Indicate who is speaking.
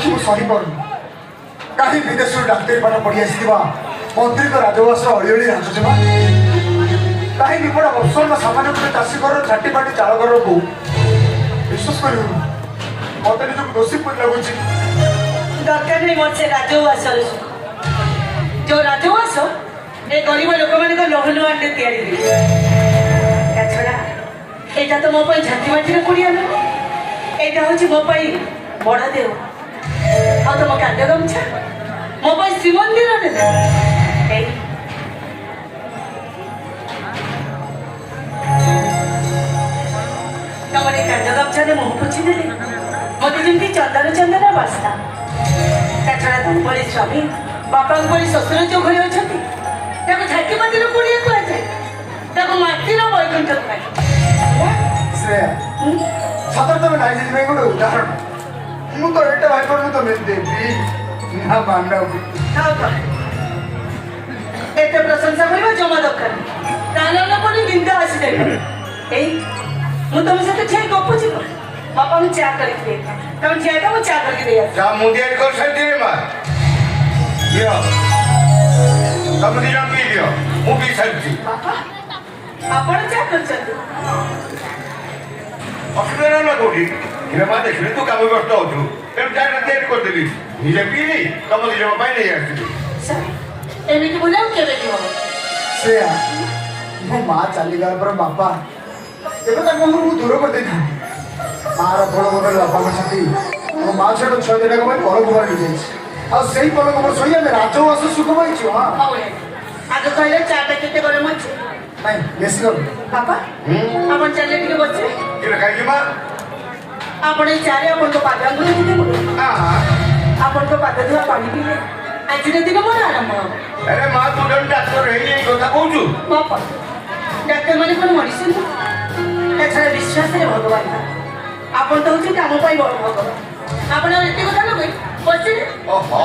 Speaker 1: ଦେଖି ମୁଁ ସହିପାରୁନି। କାହିଁ ବିଦେଶରୁ ଡାକ୍ତରୀପାଠ ପଢ଼ି ଆସିଥିବା ମନ୍ତ୍ରୀଙ୍କ ରାଜବାସ ଅଳିଅଳି ରାଜୁଛିବା। କାହିଁ ବିପଦ ଅବସର ସାମାନ୍ୟ ଗୋଟେ ଚାଷୀ ଘରର ଝାଟିପାଟି ଚାଳ ଘରର ବୋଉ। ବିଶ୍ୱାସ କରିବୁନି ମତେ ନିଜକୁ ଦୋଷୀ ପରି ଲାଗୁଛି।
Speaker 2: ଦରକାର ନାହିଁ ମୋର ସେ ରାଜଉଆସର ଯୋଉ ରାଜଉଆସ ଏ ଗରିବ ଲୋକମାନଙ୍କ ଲହୁଲୁହାନରେ ତିଆରି ହୁଏ। ତା ଛଡ଼ା ଏଇଟା ତ ମୋ ପାଇଁ ଝାଟି ମାଟିରେ ପଡ଼ିଆ ନୁହେଁ, ଏଇଟା ହେଉଛି ମୋ ପାଇଁ ବଡ଼ ଦେହ। ଆଉ ତମ କାନ୍ଦ ଗାମୁଛା ମୋ ପାଇଁ ଶ୍ରୀମନ୍ଦିରରେ ଏଇ ତମର ଏ କାନ୍ଦ ଗାମୁଛାରେ ମୁହଁ ପୋଛିଦେଲି ମତେ ଯେମିତି ଚନ୍ଦନ ଚନ୍ଦନ ବାସ୍ନା। ତା ଛଡ଼ା ତମ ପରି ସ୍ୱାମୀ ବାପାଙ୍କ ପରି ଶ୍ୱଶୁର ଯୋଉ ଘରେ ଅଛନ୍ତି ତାକୁ ଝାଟି ମାଟିର ପଡ଼ିଆ କୁହାଯାଏ, ତାକୁ ମାଟିର ବୈକୁଣ୍ଠ କୁହାଯାଏ।
Speaker 1: ଶ୍ରେୟା ସତରେ ତମେ ନାରୀ ସେଥିପାଇଁ ଗୋଟେ ଉଦାହରଣ। ମୁଁ ତ ଏଇଟା ଭାବିପାରୁନି ତମେ ଦେବୀ ନା ମାଣ୍ଡବୀ।
Speaker 2: ଆଉ କଣ ଏତେ ପ୍ରଶଂସା କରିବା ଜମା ଦରକାର ତାହେଲେ ପରେ ନିନ୍ଦା ଆସିଯାଇ। ଏଇ ମୁଁ ତମ ସହିତ ଠିଆ ଗପୁଛି ବାପାଙ୍କୁ ଚା କରିକି ଦେଇ ତମେ ଠିଆ ମୁଁ ଚା କରିକି ଦେଇ ଆସ।
Speaker 3: ଚା ମୁଁ ତିଆରି କରିସାରିଛି ରେ ମା। ଦିଅ ତମେ ଦି ଜଣ ପିଇ ଦିଅ, ମୁଁ ପିଇ ସାରିଛି।
Speaker 2: ବାପା ଆପଣ ଚା କରିଛନ୍ତି?
Speaker 3: ଅସୁବିଧା ହେଲା କୋଉଠି? ହିରେ ମା ଦେଖିଲି ତୁ କାମ ବ୍ୟସ୍ତ ହଉଛୁ, ତେଣୁ ଚାଟା ତିଆରି କରିଦେଲି। ନିଜେ ପିଇଲି, ତମ ଦି ଜଣ ପାଇଁ ନେଇ ଆସିଲି।
Speaker 2: ଏମିତି ବୋଲେ ଆଉ କେବେ ବି ହବ?
Speaker 1: ଶ୍ରେୟା ମୋ ମା ଚାଲିଗଲା ପରେ ବାପା ଏବେ ତାଙ୍କ ଘରୁ ମୁଁ ଦୂର କରିଦେଇଥାନ୍ତି। ମାର ବଡ଼ ବଦଳ ବାପାଙ୍କ ସାଥୀ ମୋ ମା ଛୋଟ ଛଅ ଦିନକ ପାଇଁ ପରକୁମାର ହେଇଯାଇଛି। ଆଉ ସେଇ ପରକୁମାର ଶୋଇ ଆମେ ରାଜବାସ ସୁଖ ପାଇଛୁ। ହଁ
Speaker 2: ଆଗ କହିଲେ ଚାଟା କେତେ ଗରମ ଅଛି?
Speaker 1: ନାଇଁ ବେଶୀ ଗରମ।
Speaker 2: ବାପା ଆପଣ ଚାଲିଲେ ଟିକେ ବସିବେ।
Speaker 3: କିରେ ଖାଇଛୁ ମା?
Speaker 2: ଆପଣ ଏଇ ଚାରେ ଆପଣଙ୍କ ପାଦ ଆଙ୍ଗୁଳି ଟିକେ ଆପଣଙ୍କ ପାଦ ଧୁଆ ପାଣି ପିଇଲେ ଆଜିର ଦିନ ମୋର ଆରମ୍ଭ ହବ।
Speaker 3: ଆରେ ମା ତୁ ଜଣେ ଡାକ୍ତର ହେଇ ଏଇ କଥା କହୁଛୁ?
Speaker 2: ବାପା ଡାକ୍ତର ମାନେ କ'ଣ ମଣିଷ ନୁହଁ? ତାଛଡ଼ା ବିଶ୍ୱାସରେ ଭଗବାନ ଆପଣ ତ ହେଉଛନ୍ତି ଆମ ପାଇଁ ବଡ଼ ଭଗବାନ। ଆପଣ ଆଉ ଏତେ କଥା ଲଗେଇ ବସିଲେ।
Speaker 3: ଓହୋ